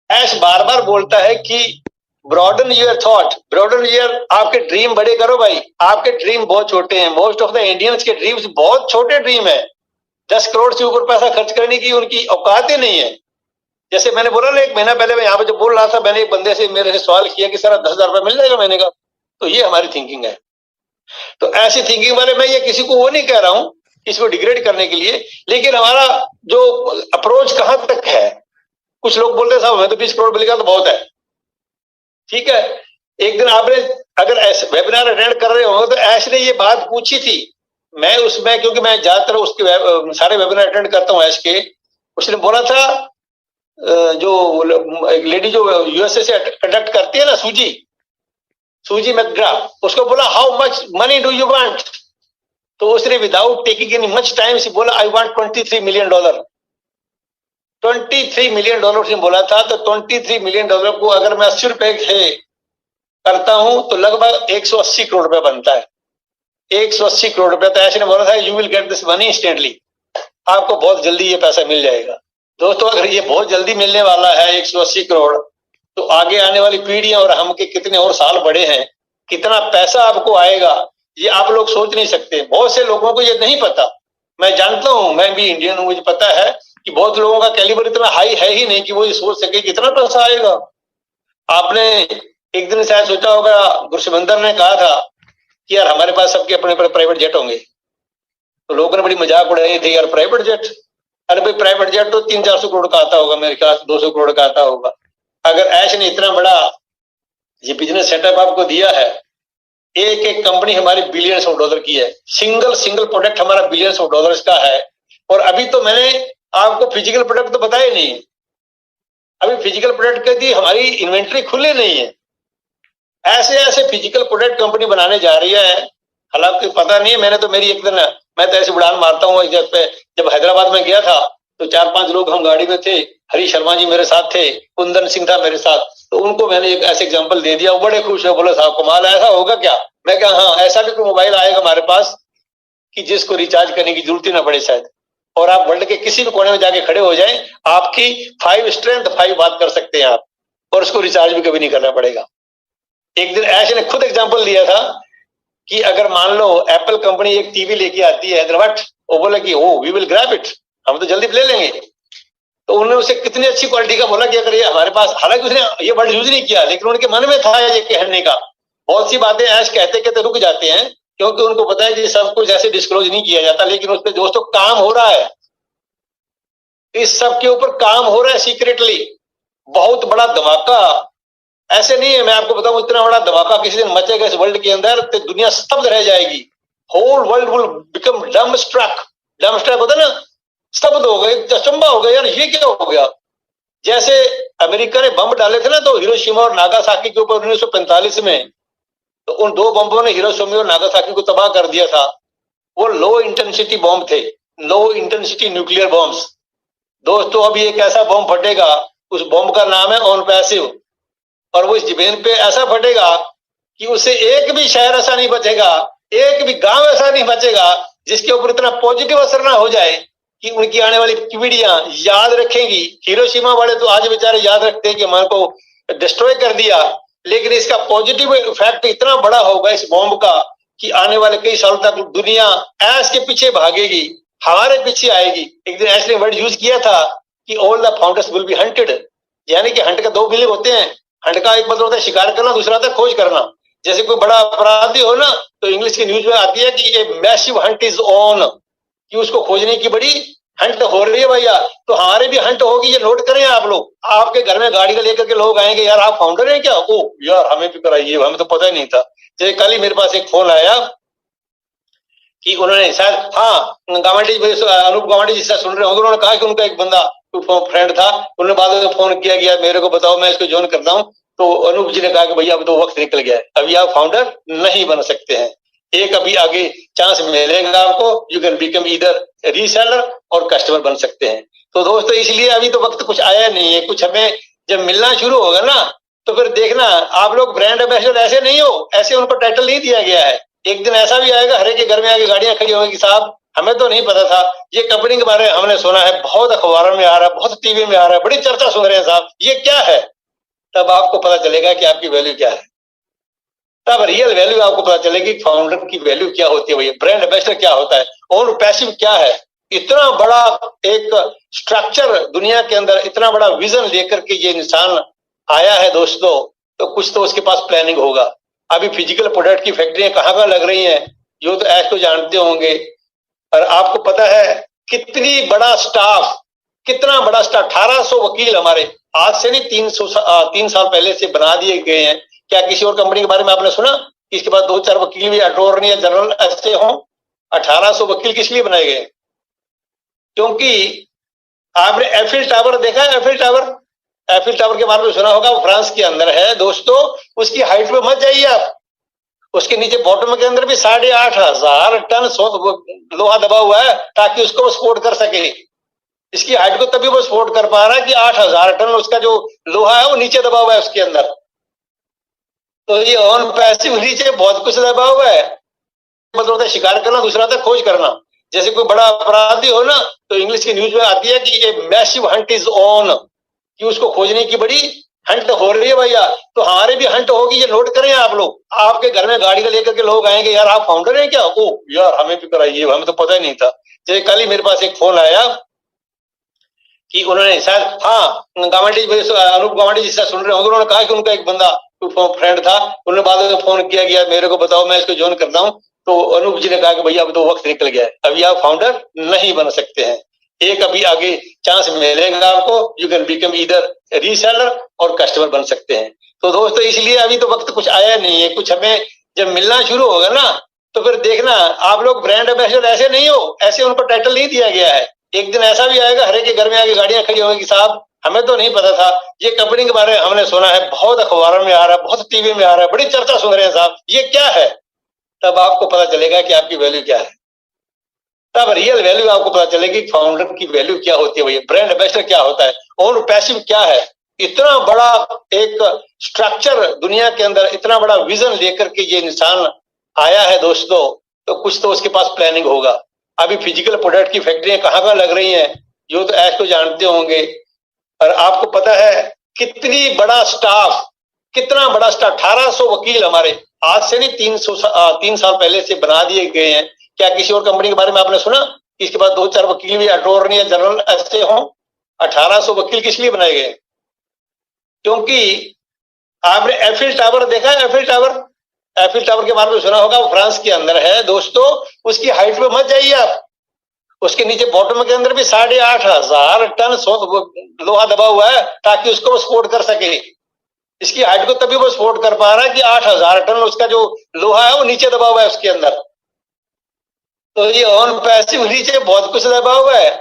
ऐश बार बार बोलता है कि broaden your thought, broaden your, आपके ड्रीम बड़े करो भाई, आपके ड्रीम बहुत छोटे हैं। मोस्ट ऑफ द इंडियंस के ड्रीम्स बहुत छोटे ड्रीम है। 10 करोड़ से ऊपर पैसा खर्च करने की उनकी औकात ही नहीं है। जैसे मैंने बोला ना, 1 महीना पहले मैं यहाँ पे जब बोल रहा था, मैंने एक बंदे से मेरे से सवाल किया कि सर 10,000 रुपये मिल जाएगा महीने का। तो ये हमारी थिंकिंग है। तो ऐसी थिंकिंग वाले, मैं ये किसी को वो नहीं कह रहा हूं इसको डिग्रेड करने के लिए, लेकिन हमारा जो अप्रोच कहां तक है। कुछ लोग बोलते हैं साहब हमें तो 20 करोड़ मिलेगा तो बहुत है। ठीक है, एक दिन आपने अगर वेबिनार अटेंड कर रहे हो तो ऐश ने ये बात पूछी थी, मैं उसमें, क्योंकि मैं ज्यादातर उसके सारे वेबिनार अटेंड करता हूँ ऐश के, उसने बोला था जो एक लेडी जो यूएसए से कंडक्ट करती है ना, सूजी मैकग्रा, उसको बोला how much money do you want, तो उसने without taking any much time से बोला आई वांट $23 मिलियन। $23 मिलियन उसने बोला था। तो $23 मिलियन को अगर मैं 80 रुपए से करता हूं तो लगभग 180 करोड़ रुपए बनता है। 180 करोड़ रुपए। तो ऐसे ने बोला था you will get this money instantly, आपको बहुत जल्दी ये पैसा मिल जाएगा। दोस्तों अगर ये बहुत जल्दी मिलने वाला है 180 करोड़, तो आगे आने वाली पीढ़ियां और हम के कितने और साल बड़े हैं, कितना पैसा आपको आएगा ये आप लोग सोच नहीं सकते। बहुत से लोगों को ये नहीं पता। मैं जानता हूं, मैं भी इंडियन हूं, मुझे पता है कि बहुत लोगों का कैलिबर इतना हाई है ही नहीं कि वो ये सोच सके कितना पैसा आएगा। आपने एक दिन शायद सोचा होगा, गुरसिमंदर ने कहा था कि यार हमारे पास सबके अपने अपने प्राइवेट जेट होंगे, तो लोगों ने बड़ी मजाक उड़ाई थी, यार प्राइवेट जेट, अरे भाई प्राइवेट जेट तो 300-400 करोड़ का आता होगा, मेरे ख्याल 200 करोड़ का आता होगा। अगर ऐश ने इतना बड़ा ये बिजनेस सेटअप आपको दिया है, एक एक कंपनी हमारी बिलियंस ऑफ डॉलर की है, सिंगल प्रोडक्ट हमारा बिलियंस ऑफ डॉलर्स का है। और अभी तो मैंने आपको फिजिकल प्रोडक्ट तो बताया नहीं, अभी फिजिकल प्रोडक्ट की हमारी इन्वेंट्री खुली नहीं है। ऐसे ऐसे फिजिकल प्रोडक्ट कंपनी बनाने जा रही है, हालांकि पता नहीं है। मैंने तो मेरी एक दिन, मैं तो ऐसे उड़ान मारता हूँ, जब हैदराबाद में गया था तो 4-5 लोग हम गाड़ी में थे, हरी शर्मा जी मेरे साथ थे, कुंदन सिंह था मेरे साथ, तो उनको मैंने एक ऐसे एग्जांपल दे दिया, वो बड़े खुश हो, बोले साहब कमाल, ऐसा होगा क्या? मैं कहा हाँ, ऐसा भी कोई मोबाइल आएगा हमारे पास कि जिसको रिचार्ज करने की जरूरत ही ना पड़े शायद, और आप वर्ल्ड के किसी भी कोने में जाके खड़े हो जाएं, आपकी 5 स्ट्रेंथ 5 बात कर सकते हैं आप, और उसको रिचार्ज भी कभी नहीं करना पड़ेगा। एक दिन ऐश ने खुद एग्जाम्पल दिया था कि अगर मान लो एप्पल कंपनी एक टीवी लेके आती है हैदराबाद, वो बोला कि oh we will grab it, हम तो जल्दी ले लेंगे। तो उन्होंने उसे कितनी अच्छी क्वालिटी का बोला कि अगर ये हमारे पास, हालांकि उसने ये वर्ड यूज नहीं किया, लेकिन उनके मन में था ये कहने का। बहुत सी बातें ऐश कहते कहते रुक जाते हैं, क्योंकि उनको पता है कि सब कुछ ऐसे डिस्क्लोज नहीं किया जाता, लेकिन उस पर दोस्तों काम हो रहा है, इस सब के ऊपर काम हो रहा है सीक्रेटली। बहुत बड़ा धमाका, ऐसे नहीं है, मैं आपको बताऊं इतना बड़ा धमाका किसी दिन मचेगा इस वर्ल्ड के अंदर, तो दुनिया स्तब्ध रह जाएगी। होल वर्ल्ड विल बिकम डम स्ट्रक होता ना, स्तब्ध हो गए, अचंभा हो गया, यार ये क्या हो गया। जैसे अमेरिका ने बम डाले थे ना, तो हिरोशिमा और नागासाकी के ऊपर 1945 में, तो उन 2 बम्बों ने हिरोशिमा और नागासाकी को तबाह कर दिया था। वो लो इंटेंसिटी बॉम्ब थे, लो इंटेंसिटी न्यूक्लियर बॉम्ब्स। दोस्तों अभी एक ऐसा बॉम्ब फटेगा, उस बॉम्ब का नाम है ऑन पैसिव, और वो इस जमीन पे ऐसा फटेगा कि उससे एक भी शहर ऐसा नहीं बचेगा, एक भी गांव ऐसा नहीं बचेगा जिसके ऊपर इतना पॉजिटिव असर ना हो जाए कि उनकी आने वाली पीढ़ियां याद रखेंगी। हिरोशिमा वाले तो आज बेचारे याद रखते हैं कि हमारे को डिस्ट्रॉय कर दिया, लेकिन इसका पॉजिटिव इफेक्ट इतना बड़ा होगा इस बॉम्ब का कि आने वाले कई साल तक दुनिया ऐश के पीछे भागेगी, हमारे पीछे आएगी। एक दिन ऐश ने वर्ड यूज किया था कि all the founders will be hunted, यानी कि हंट का 2 मीनिंग होते हैं। हंट का एक मतलब होता है शिकार करना, दूसरा होता है खोज करना। जैसे कोई बड़ा अपराधी हो ना, तो इंग्लिश की न्यूज में आती है कि a massive Hunt is on, कि उसको खोजने की बड़ी हंट हो रही है भैया। तो हमारे भी हंट होगी, ये नोट करें आप लोग। आपके घर में गाड़ी लेकर के लोग आएंगे, यार आप फाउंडर हैं क्या? ओ यार हमें भी कराइए, हमें तो पता ही नहीं था। जैसे कल ही मेरे पास एक फोन आया कि उन्होंने शायद, हाँ गावंडी, अनूप गावंडी जी से सुन रहे होंगे, उन्होंने कहा कि उनका एक बंदा फ्रेंड था, उन्होंने बाद में फोन किया गया मेरे को, बताओ मैं इसको ज्वाइन करता हूँ। तो अनूप जी ने कहा कि भैया अब तो वक्त निकल गया है, अभी आप फाउंडर नहीं बन सकते हैं, एक अभी आगे चांस मिलेगा आपको, you can become either reseller और कस्टमर बन सकते हैं। तो दोस्तों इसलिए अभी तो वक्त कुछ आया नहीं है, कुछ हमें जब मिलना शुरू होगा ना, तो फिर देखना आप लोग ब्रांड एम्बेसडर ऐसे नहीं हो, ऐसे उनको टाइटल नहीं दिया गया है। एक दिन ऐसा भी आएगा, हर एक के घर में आगे गाड़ियां खड़ी होंगी कि साहब हमें तो नहीं पता था। ये कंपनी के बारे में हमने सुना है, बहुत अखबारों में आ रहा है, बहुत टीवी में आ रहा है, बड़ी चर्चा सुन रहे हैं साहब, ये क्या है? तब आपको पता चलेगा कि आपकी वैल्यू क्या है, तब रियल वैल्यू आपको पता चलेगी। फाउंडर की वैल्यू क्या होती है, भैया ब्रांड एम्बेसडर क्या होता है, और पैसिव क्या है। इतना बड़ा एक स्ट्रक्चर दुनिया के अंदर, इतना बड़ा विजन लेकर के ये इंसान आया है दोस्तों, तो कुछ तो उसके पास प्लानिंग होगा। अभी फिजिकल प्रोडक्ट की फैक्ट्रियां कहाँ लग रही हैं, ये तो ऐश तो जानते होंगे। और आपको पता है कितनी बड़ा स्टाफ, कितना बड़ा स्टाफ, 1800 वकील हमारे आज से नहीं 3 साल पहले से बना दिए गए हैं। क्या किसी और कंपनी के बारे में आपने सुना कि इसके बाद 2-4 वकील भी अटॉर्नी या जनरल ऐसे हों? 1800 वकील किस लिए बनाए गए? क्योंकि आपने एफिल टावर देखा है? एफिल टावर के बारे में सुना होगा, वो फ्रांस के अंदर है दोस्तों। उसकी हाइट पे मत जाइए आप, उसके नीचे बॉटम के अंदर भी 8,500 टन लोहा दबा हुआ है ताकि उसको वो सपोर्ट कर सके। इसकी हाइट को तभी वो सपोर्ट कर पा रहा है कि 8,000 टन उसका जो लोहा है वो नीचे दबा हुआ है उसके अंदर। तो ये ऑन पैसिव नीचे बहुत कुछ दबा हुआ है। मतलब होता है शिकार करना, दूसरा होता है खोज करना। जैसे कोई बड़ा अपराधी हो ना, तो इंग्लिश की न्यूज में आती है कि ये मैसिव हंट इज ऑन, कि उसको खोजने की बड़ी हंट हो रही है भैया। तो हमारे भी हंट होगी, ये नोट करें आप लोग। आपके घर में गाड़ी का लेकर के लोग आएंगे, यार आप फाउंडर हैं क्या? ओ यार हमें भी कराइए, हमें तो पता ही नहीं था। जैसे कल ही मेरे पास एक फोन आया कि उन्होंने शायद, हाँ गावंडी, अनूप गावंडी जिससे सुन रहे होंगे, उन्होंने कहा कि उनका एक बंदा फ्रेंड था, उन्होंने बाद में फोन किया गया मेरे को, बताओ मैं इसको ज्वाइन करता हूँ। तो अनूप जी ने कहा कि भैया अब तो वक्त निकल गया है, अभी आप फाउंडर नहीं बन सकते हैं। एक अभी आगे चांस मिलेगा आपको, you can become either reseller और कस्टमर बन सकते हैं। तो दोस्तों इसलिए अभी तो वक्त कुछ आया नहीं है, कुछ हमें जब मिलना शुरू होगा ना, तो फिर देखना आप लोग ब्रांड एम्बेसडर ऐसे नहीं हो, ऐसे उनको टाइटल नहीं दिया गया है। एक दिन ऐसा भी आएगा, हर एक के घर में आगे गाड़ियां खड़ी होंगी, साहब हमें तो नहीं पता था। ये कंपनी के बारे में हमने सुना है, बहुत अखबारों में आ रहा है, बहुत टीवी में आ रहा है, बड़ी चर्चा सुन रहे हैं साहब, ये क्या है? तब आपको पता चलेगा कि आपकी वैल्यू क्या है, तब रियल वैल्यू आपको पता चलेगी। फाउंडर की वैल्यू क्या होती है, भैया ब्रांड एम्बेसडर क्या होता है, और पैसिव क्या है। इतना बड़ा एक स्ट्रक्चर दुनिया के अंदर, इतना बड़ा विजन लेकर के ये इंसान आया है दोस्तों, तो कुछ तो उसके पास प्लानिंग होगा। अभी फिजिकल प्रोडक्ट की फैक्ट्रियां कहाँ लग रही हैं, ये तो ऐश तो जानते होंगे। और आपको पता है कितनी बड़ा स्टाफ, कितना बड़ा स्टाफ, 1800 वकील हमारे आज से नहीं 3 साल पहले से बना दिए गए हैं। क्या किसी और कंपनी के बारे में आपने सुना कि इसके बाद 2-4 वकील भी अटॉर्नी या जनरल ऐसे हों? 1800 वकील किस लिए बनाए गए? क्योंकि आपने एफिल टावर देखा है? एफिल टावर के बारे में सुना होगा, वो फ्रांस के अंदर है दोस्तों। उसकी हाइट पे मत जाइए आप, उसके नीचे बॉटम के अंदर भी 8,500 टन लोहा दबा हुआ है ताकि उसको वो सपोर्ट कर सके। इसकी हाइट को तभी वो सपोर्ट कर पा रहा है कि 8,000 टन उसका जो लोहा है वो नीचे दबा हुआ है उसके अंदर। तो ये ऑन पैसिव नीचे बहुत कुछ दबा हुआ है।